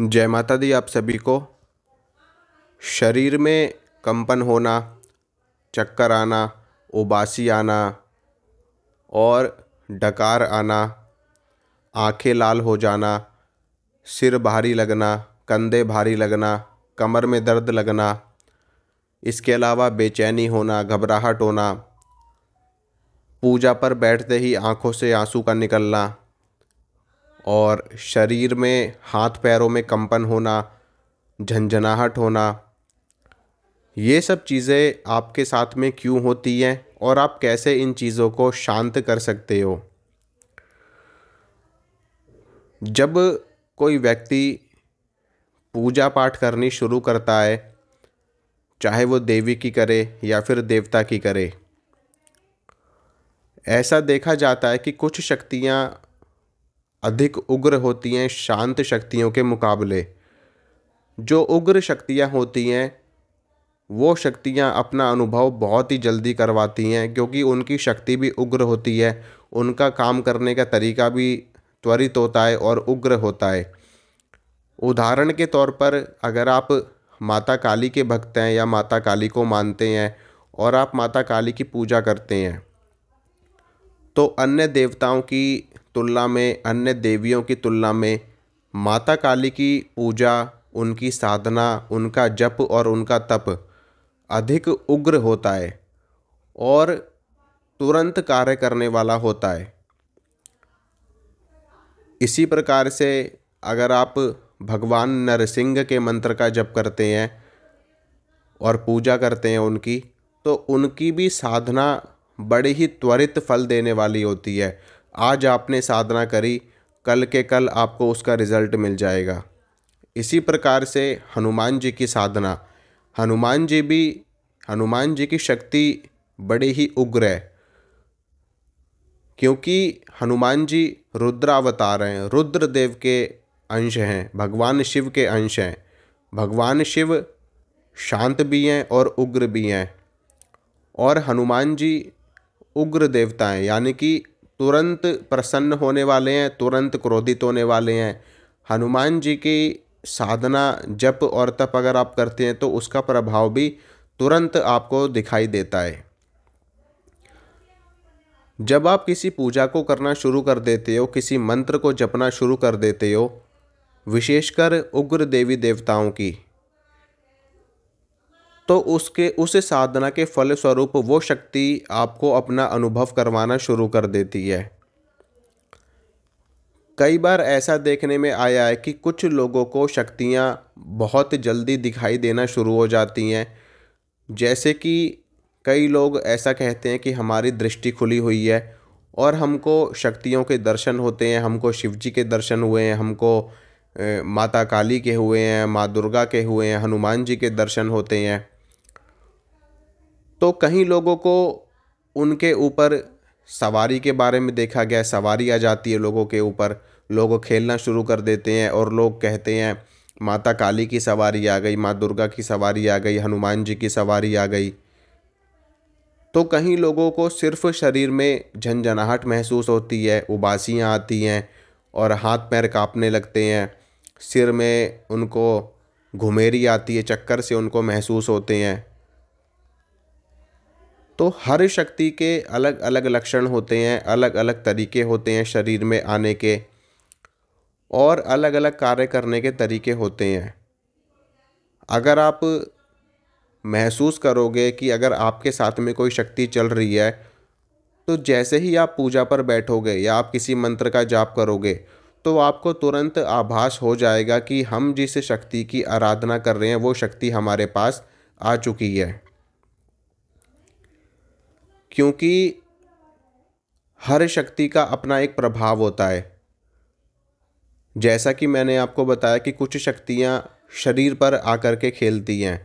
जय माता दी आप सभी को। शरीर में कंपन होना, चक्कर आना, उबासी आना और डकार आना, आंखें लाल हो जाना, सिर भारी लगना, कंधे भारी लगना, कमर में दर्द लगना, इसके अलावा बेचैनी होना, घबराहट होना, पूजा पर बैठते ही आंखों से आंसू का निकलना और शरीर में हाथ पैरों में कंपन होना, झंझनाहट होना, ये सब चीज़ें आपके साथ में क्यों होती हैं और आप कैसे इन चीज़ों को शांत कर सकते हो। जब कोई व्यक्ति पूजा पाठ करनी शुरू करता है, चाहे वो देवी की करे या फिर देवता की करे, ऐसा देखा जाता है कि कुछ शक्तियाँ अधिक उग्र होती हैं शांत शक्तियों के मुकाबले। जो उग्र शक्तियाँ होती हैं वो शक्तियाँ अपना अनुभव बहुत ही जल्दी करवाती हैं, क्योंकि उनकी शक्ति भी उग्र होती है, उनका काम करने का तरीका भी त्वरित होता है और उग्र होता है। उदाहरण के तौर पर अगर आप माता काली के भक्त हैं या माता काली को मानते हैं और आप माता काली की पूजा करते हैं, तो अन्य देवताओं की तुलना में, अन्य देवियों की तुलना में माता काली की पूजा, उनकी साधना, उनका जप और उनका तप अधिक उग्र होता है और तुरंत कार्य करने वाला होता है। इसी प्रकार से अगर आप भगवान नरसिंह के मंत्र का जप करते हैं और पूजा करते हैं उनकी, तो उनकी भी साधना बड़े ही त्वरित फल देने वाली होती है। आज आपने साधना करी, कल के कल आपको उसका रिजल्ट मिल जाएगा। इसी प्रकार से हनुमान जी की साधना, हनुमान जी की शक्ति बड़ी ही उग्र है, क्योंकि हनुमान जी रुद्रावतार हैं, रुद्रदेव के अंश हैं, भगवान शिव के अंश हैं। भगवान शिव शांत भी हैं और उग्र भी हैं, और हनुमान जी उग्र देवता हैं, यानी कि तुरंत प्रसन्न होने वाले हैं, तुरंत क्रोधित होने वाले हैं। हनुमान जी की साधना, जप और तप अगर आप करते हैं तो उसका प्रभाव भी तुरंत आपको दिखाई देता है। जब आप किसी पूजा को करना शुरू कर देते हो, किसी मंत्र को जपना शुरू कर देते हो, विशेषकर उग्र देवी देवताओं की, तो उस साधना के फल स्वरूप वो शक्ति आपको अपना अनुभव करवाना शुरू कर देती है। कई बार ऐसा देखने में आया है कि कुछ लोगों को शक्तियाँ बहुत जल्दी दिखाई देना शुरू हो जाती हैं। जैसे कि कई लोग ऐसा कहते हैं कि हमारी दृष्टि खुली हुई है और हमको शक्तियों के दर्शन होते हैं, हमको शिव जी के दर्शन हुए हैं, हमको माता काली के हुए हैं, माँ दुर्गा के हुए हैं, हनुमान जी के दर्शन होते हैं। तो कहीं लोगों को उनके ऊपर सवारी के बारे में देखा गया, सवारी आ जाती है लोगों के ऊपर, लोग खेलना शुरू कर देते हैं और लोग कहते हैं माता काली की सवारी आ गई, माँ दुर्गा की सवारी आ गई, हनुमान जी की सवारी आ गई। तो कहीं लोगों को सिर्फ शरीर में झंझनाहट महसूस होती है, उबासियाँ आती हैं और हाथ पैर कांपने लगते हैं, सिर में उनको घुमेरी आती है, चक्कर से उनको महसूस होते हैं। तो हर शक्ति के अलग अलग लक्षण होते हैं, अलग अलग तरीके होते हैं शरीर में आने के, और अलग अलग कार्य करने के तरीके होते हैं। अगर आप महसूस करोगे कि अगर आपके साथ में कोई शक्ति चल रही है, तो जैसे ही आप पूजा पर बैठोगे या आप किसी मंत्र का जाप करोगे, तो आपको तुरंत आभास हो जाएगा कि हम जिस शक्ति की आराधना कर रहे हैं वो शक्ति हमारे पास आ चुकी है। क्योंकि हर शक्ति का अपना एक प्रभाव होता है। जैसा कि मैंने आपको बताया कि कुछ शक्तियाँ शरीर पर आकर के खेलती हैं,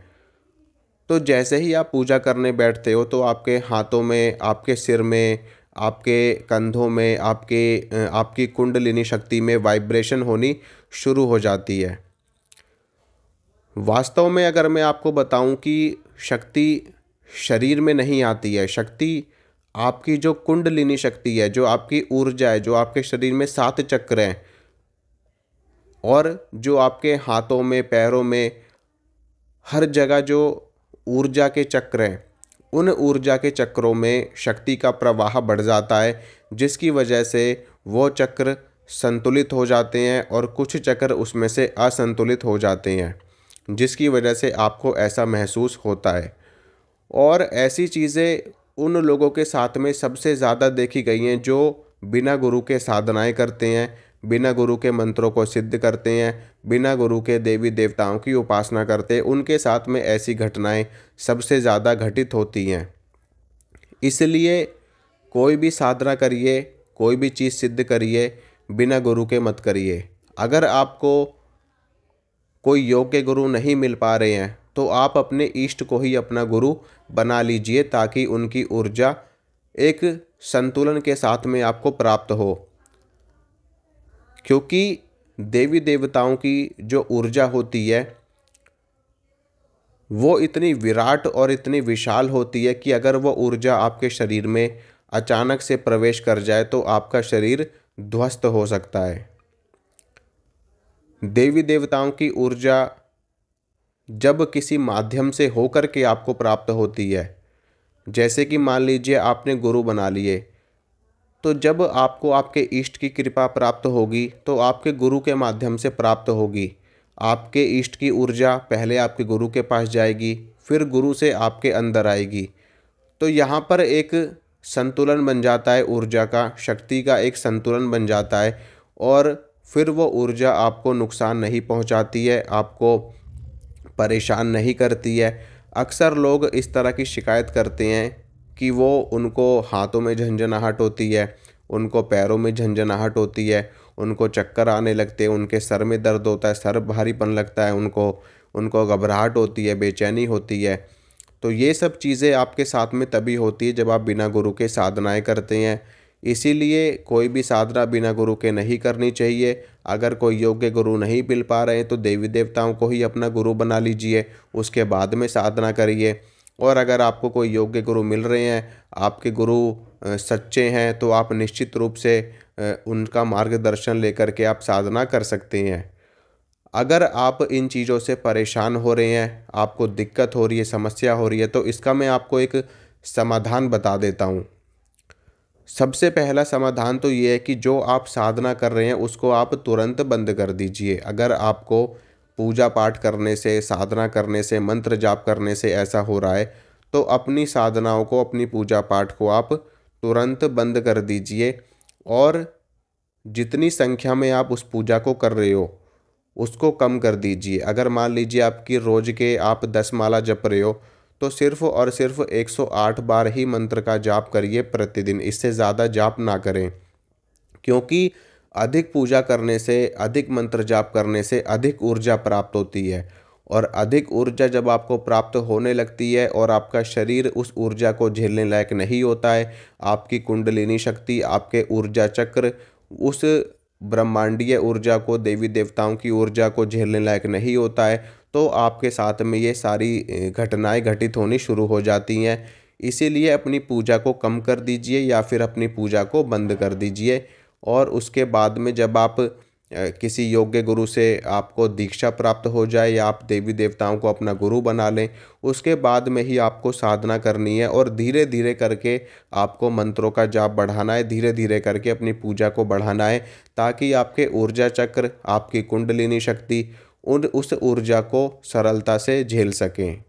तो जैसे ही आप पूजा करने बैठते हो तो आपके हाथों में, आपके सिर में, आपके कंधों में, आपकी कुंडलिनी शक्ति में वाइब्रेशन होनी शुरू हो जाती है। वास्तव में अगर मैं आपको बताऊं कि शक्ति शरीर में नहीं आती है, शक्ति आपकी जो कुंडलिनी शक्ति है, जो आपकी ऊर्जा है, जो आपके शरीर में 7 चक्र हैं, और जो आपके हाथों में, पैरों में, हर जगह जो ऊर्जा के चक्र हैं, उन ऊर्जा के चक्रों में शक्ति का प्रवाह बढ़ जाता है, जिसकी वजह से वो चक्र संतुलित हो जाते हैं और कुछ चक्र उसमें से असंतुलित हो जाते हैं, जिसकी वजह से आपको ऐसा महसूस होता है। और ऐसी चीज़ें उन लोगों के साथ में सबसे ज़्यादा देखी गई हैं जो बिना गुरु के साधनाएं करते हैं, बिना गुरु के मंत्रों को सिद्ध करते हैं, बिना गुरु के देवी देवताओं की उपासना करते हैं। उनके साथ में ऐसी घटनाएं सबसे ज़्यादा घटित होती हैं। इसलिए कोई भी साधना करिए, कोई भी चीज़ सिद्ध करिए, बिना गुरु के मत करिए। अगर आपको कोई योग्य गुरु नहीं मिल पा रहे हैं तो आप अपने इष्ट को ही अपना गुरु बना लीजिए, ताकि उनकी ऊर्जा एक संतुलन के साथ में आपको प्राप्त हो। क्योंकि देवी देवताओं की जो ऊर्जा होती है वो इतनी विराट और इतनी विशाल होती है कि अगर वो ऊर्जा आपके शरीर में अचानक से प्रवेश कर जाए तो आपका शरीर ध्वस्त हो सकता है। देवी देवताओं की ऊर्जा जब किसी माध्यम से होकर के आपको प्राप्त होती है, जैसे कि मान लीजिए आपने गुरु बना लिए, तो जब आपको आपके इष्ट की कृपा प्राप्त होगी तो आपके गुरु के माध्यम से प्राप्त होगी। आपके इष्ट की ऊर्जा पहले आपके गुरु के पास जाएगी, फिर गुरु से आपके अंदर आएगी। तो यहाँ पर एक संतुलन बन जाता है, ऊर्जा का, शक्ति का एक संतुलन बन जाता है और फिर वो ऊर्जा आपको नुकसान नहीं पहुँचाती है, आपको परेशान नहीं करती है। अक्सर लोग इस तरह की शिकायत करते हैं कि उनको हाथों में झंझनाहट होती है, उनको पैरों में झंझनाहट होती है, उनको चक्कर आने लगते हैं, उनके सर में दर्द होता है, सर भारीपन लगता है, उनको घबराहट होती है, बेचैनी होती है। तो ये सब चीज़ें आपके साथ में तभी होती है जब आप बिना गुरु के साधनाएं करते हैं। इसीलिए कोई भी साधना बिना गुरु के नहीं करनी चाहिए। अगर कोई योग्य गुरु नहीं मिल पा रहे हैं तो देवी देवताओं को ही अपना गुरु बना लीजिए, उसके बाद में साधना करिए। और अगर आपको कोई योग्य गुरु मिल रहे हैं, आपके गुरु सच्चे हैं, तो आप निश्चित रूप से उनका मार्गदर्शन लेकर के आप साधना कर सकते हैं। अगर आप इन चीज़ों से परेशान हो रहे हैं, आपको दिक्कत हो रही है, समस्या हो रही है, तो इसका मैं आपको एक समाधान बता देता हूँ। सबसे पहला समाधान तो ये है कि जो आप साधना कर रहे हैं उसको आप तुरंत बंद कर दीजिए। अगर आपको पूजा पाठ करने से, साधना करने से, मंत्र जाप करने से ऐसा हो रहा है तो अपनी साधनाओं को, अपनी पूजा पाठ को आप तुरंत बंद कर दीजिए और जितनी संख्या में आप उस पूजा को कर रहे हो उसको कम कर दीजिए। अगर मान लीजिए आपकी रोज़ के आप 10 माला जप रहे हो तो सिर्फ़ और सिर्फ 108 बार ही मंत्र का जाप करिए प्रतिदिन, इससे ज़्यादा जाप ना करें। क्योंकि अधिक पूजा करने से, अधिक मंत्र जाप करने से अधिक ऊर्जा प्राप्त होती है और अधिक ऊर्जा जब आपको प्राप्त होने लगती है और आपका शरीर उस ऊर्जा को झेलने लायक नहीं होता है, आपकी कुंडलिनी शक्ति, आपके ऊर्जा चक्र उस ब्रह्मांडीय ऊर्जा को, देवी देवताओं की ऊर्जा को झेलने लायक नहीं होता है, तो आपके साथ में ये सारी घटनाएं घटित होनी शुरू हो जाती हैं। इसीलिए अपनी पूजा को कम कर दीजिए या फिर अपनी पूजा को बंद कर दीजिए। और उसके बाद में जब आप किसी योग्य गुरु से आपको दीक्षा प्राप्त हो जाए या आप देवी देवताओं को अपना गुरु बना लें, उसके बाद में ही आपको साधना करनी है और धीरे धीरे करके आपको मंत्रों का जाप बढ़ाना है, धीरे धीरे करके अपनी पूजा को बढ़ाना है, ताकि आपके ऊर्जा चक्र, आपकी कुंडलिनी शक्ति उस ऊर्जा को सरलता से झेल सकें।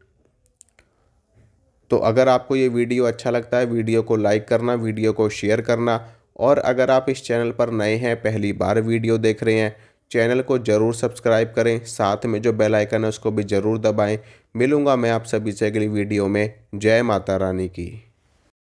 तो अगर आपको ये वीडियो अच्छा लगता है, वीडियो को लाइक करना, वीडियो को शेयर करना, और अगर आप इस चैनल पर नए हैं, पहली बार वीडियो देख रहे हैं, चैनल को ज़रूर सब्सक्राइब करें, साथ में जो बेल आइकन है उसको भी ज़रूर दबाएं। मिलूंगा मैं आप सभी से अगली वीडियो में। जय माता रानी की।